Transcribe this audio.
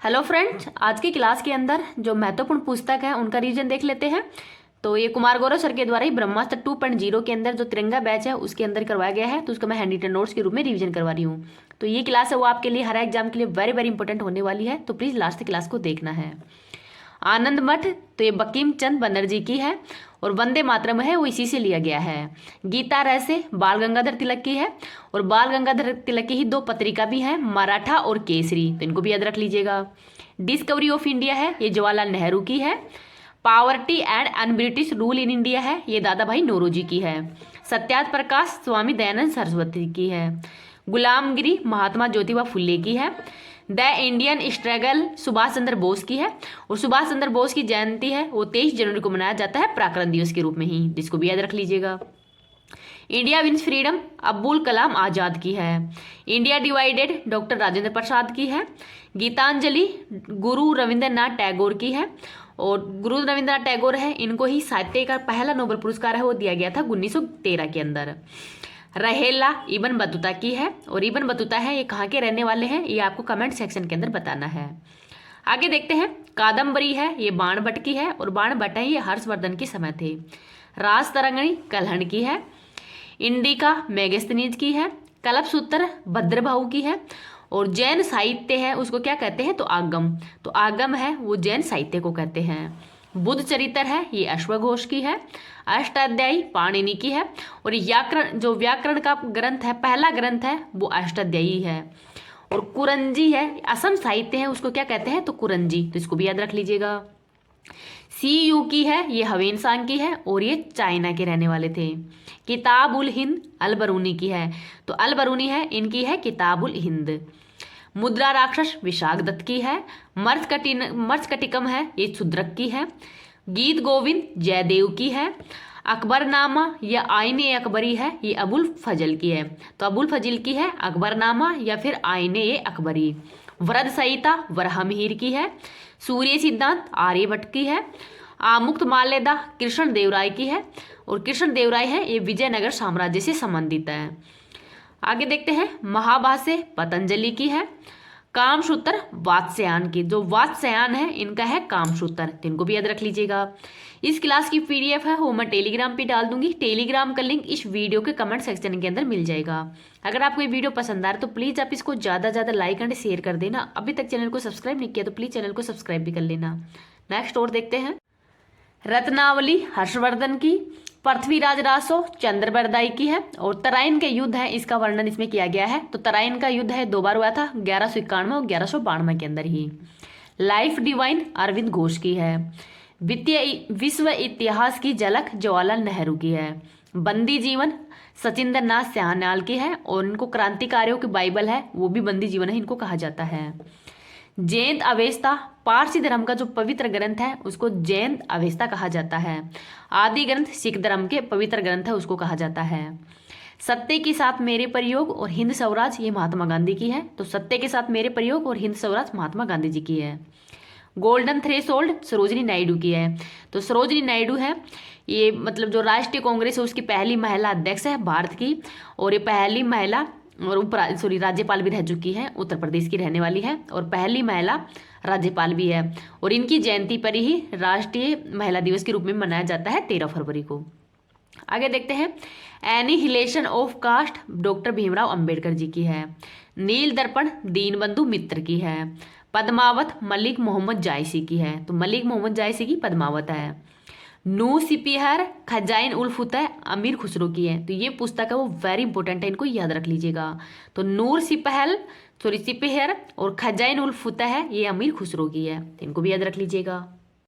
Hello friends, आज की class के अंदर जो महत्वपूर्ण पुस्तक है उनका रिवीजन देख लेते हैं। तो ये कुमार गौरव सर के द्वारा ही ब्रह्मास्त्र 2.0 के अंदर जो तिरंगा बैच है उसके अंदर करवाया गया है, तो उसका मैं हैंड रिटन नोट्स के रूप में रिवीजन करवा रही हूँ। तो ये क्लास है वो आपके लिए हर एग्जाम के लिए वेरी वेरी इंपॉर्टेंट होने वाली है, तो प्लीज़ लास्ट क्लास को देखना है। आनंद मठ तो ये बंकिम चंद्र बनर्जी की है और वंदे मातरम है वो इसी से लिया गया है। गीता रहस्य बाल गंगाधर तिलक की है और बाल गंगाधर तिलक की ही दो पत्रिका भी हैं, मराठा और केसरी, तो इनको भी याद रख लीजिएगा। डिस्कवरी ऑफ इंडिया है ये जवाहरलाल नेहरू की है। Poverty and un British rule in India है ये दादा भाई नौरोजी की है। सत्याग्रह प्रकाश स्वामी दयानंद सरस्वती की है। गुलामगिरी महात्मा ज्योतिबा फुले की है। The Indian struggle Subhash Chandra Bose की है और सुभाष चंद्र बोस की जयंती है वो 23 जनवरी को मनाया जाता है पराक्रम दिवस के रूप में ही, जिसको भी याद रख लीजिएगा। India wins freedom Abdul Kalam Azad की है। India divided doctor Rajendra Prasad की है। गीतांजलि गुरु रविंद्रनाथ टैगोर की है और गुरु रविंद्रनाथ टैगोर है इनको ही साहित्य का पहला नोबेल पुरस्कार है वो दिया गया था 1913 के अंदर। रहेला इबन बतूता की है और इबन बतूता है ये कहाँ के रहने वाले हैं ये आपको कमेंट सेक्शन के अंदर बताना है। आगे देखते हैं। कादम्बरी है ये बाणभट्ट की है और बाणभट्ट है ये हर्षवर्धन के समय थे। राज तरंगिणी कल्हण की है। इंडिका मेगस्थनीज की है। कल्पसूत्र भद्रभाऊ की है और जैन साहित्य है उसको क्या कहते हैं तो आगम, तो आगम है वो जैन साहित्य को कहते हैं। बुद्ध चरित्र है ये अश्वघोष की है। अष्टाध्यायी पाणिनि की है और व्याकरण का ग्रंथ है पहला ग्रंथ है वो अष्टाध्यायी है। और कुरंजी है असम साहित्य है उसको क्या कहते हैं तो कुरंजी, तो इसको भी याद रख लीजिएगा। CU की है ये हवेनसांग की है और ये चाइना के रहने वाले थे। किताब उल हिंद अल बरूनी की है, तो अल बरूनी है इनकी है किताब उल हिंद। मुद्रा राक्षस विशाख दत्त की है। मर्चकटिकम है ये शुद्रक की है। गीत गोविंद जयदेव की है। अकबरनामा या आईने अकबरी है ये अबुल फजल की है, तो अबुल फजल की है अकबरनामा या फिर आईने अकबरी। वरद संहिता वराहमिहिर की है। सूर्य सिद्धांत आर्यभट्ट की है। आमुक्त माल्यदा कृष्ण देवराय की है और कृष्ण देवराय है ये विजयनगर साम्राज्य से संबंधित है। आगे देखते हैं। महाभाष्य पतंजलि की है। कामसूत्र वात्स्यायन की, जो वात्स्यायन है इनका है कामसूत्र, इनको भी याद रख लीजिएगा। इस क्लास की PDF है वो मैं टेलीग्राम पे डाल दूंगी, टेलीग्राम का लिंक इस वीडियो के कमेंट सेक्शन के अंदर मिल जाएगा। अगर आपको ये वीडियो पसंद आ रहा है तो प्लीज़ आप इसको ज़्यादा ज़्यादा लाइक एंड शेयर कर देना। अभी तक चैनल को सब्सक्राइब नहीं किया तो प्लीज़ चैनल को सब्सक्राइब भी कर लेना। नेक्स्ट और देखते हैं। रत्नावली हर्षवर्धन की। पृथ्वीराज रासो चंद्रबरदाई की है और तराइन के युद्ध है इसका वर्णन इसमें किया गया है, तो तराइन का युद्ध है 2 बार हुआ था 1191 और 1192 के अंदर ही। लाइफ डिवाइन अरविंद घोष की है। विश्व इतिहास की झलक जवाहरलाल नेहरू की है। बंदी जीवन सचिंद्र नाथ सान्याल की है और इनको क्रांतिकारियों की बाइबल है वो भी बंदी जीवन है इनको कहा जाता है। जैन अवेस्ता पारसी धर्म का जो पवित्र ग्रंथ है उसको जैन अवेस्ता कहा जाता है। आदि ग्रंथ सिख धर्म के पवित्र ग्रंथ है उसको कहा जाता है। सत्य के साथ मेरे प्रयोग और हिंद स्वराज ये महात्मा गांधी की है, तो सत्य के साथ मेरे प्रयोग और हिंद स्वराज महात्मा गांधी जी की है। गोल्डन थ्रेशोल्ड सरोजिनी नायडू की है, तो सरोजिनी नायडू है ये मतलब जो राष्ट्रीय कांग्रेस है उसकी पहली महिला अध्यक्ष है भारत की और ये पहली महिला और राज्यपाल भी रह चुकी है, उत्तर प्रदेश की रहने वाली है और पहली महिला राज्यपाल भी है और इनकी जयंती पर ही राष्ट्रीय महिला दिवस के रूप में मनाया जाता है 13 फरवरी को। आगे देखते हैं। Annihilation of caste doctor Bhimrao Ambedkar ji की है। नील दर्पण दीनबंधु मित्र की है। पद्मावत मलिक मोहम्मद जायसी की है, तो मलिक मोहम्मद जायसी की पद्मावत है। नू सिपिहर खजाइन उल फतह अमीर खुसरो की है, तो ये पुस्तक है वो वेरी इंपॉर्टेंट है, इनको याद रख लीजिएगा। तो नूर सिपहर और खजाइन उल फतह है ये अमीर खुसरो की है, इनको भी याद रख लीजिएगा।